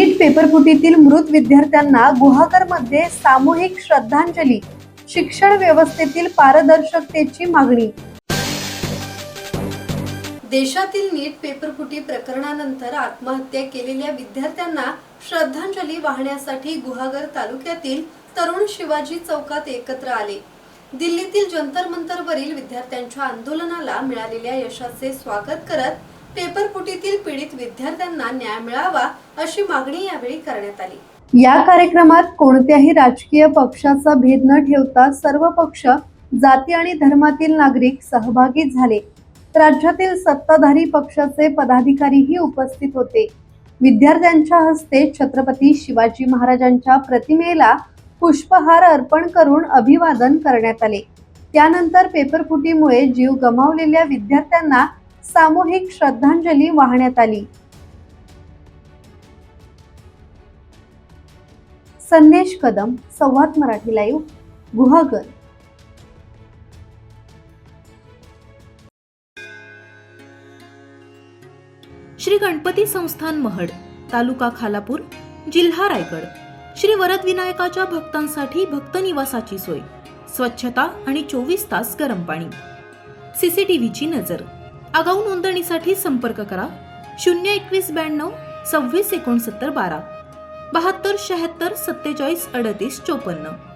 नीट पेपरफुटीतील मृत विद्यार्थ्यांना गुहागरमध्ये सामूहिक श्रद्धांजली. शिक्षण व्यवस्थेतील पारदर्शकतेची मागणी. देशातील नीट पेपरफुटी प्रकरणानंतर आत्महत्या केलेल्या विद्यार्थ्यांना श्रद्धांजली वाहण्यासाठी गुहागर तालुक्यातील तरुण शिवाजी चौकात एकत्र आले. दिल्लीतील जंतर मंतरवरील विद्यार्थ्यांच्या आंदोलनाला मिळालेल्या यशाचे स्वागत करत पेपरफुटीतील पीडित विद्यार्थ्यांना न्याय मिळावा अशी मागणी यावेळी करण्यात आली. या कार्यक्रमात कोणत्याही राजकीय पक्षाचा भेद न ठेवता सर्व पक्ष, जाती आणि धर्मातील नागरिक सहभागी झाले. राज्यातील सत्ताधारी पक्षाचे पदाधिकारीही उपस्थित होते. विद्यार्थ्यांच्या हस्ते छत्रपती शिवाजी महाराजांच्या प्रतिमेला पुष्पहार अर्पण करून अभिवादन करण्यात आले. त्यानंतर पेपरफुटीमुळे जीव गमावलेल्या विद्यार्थ्यांना सामूहिक श्रद्धांजली वाहण्यात आली. संदेश कदम, संवाद मराठी लाईव्ह, गुहागर. श्री गणपती संस्थान महड, तालुका खालापूर, जिल्हा रायगड. श्री वरद विनायकाच्या भक्तांसाठी भक्त निवासाची सोय, स्वच्छता आणि 24 तास गरम पाणी. सीसीटीव्हीची नजर. आगाऊ नोंदणीसाठी संपर्क करा 02192 26 69 12 72 76 47 38 54.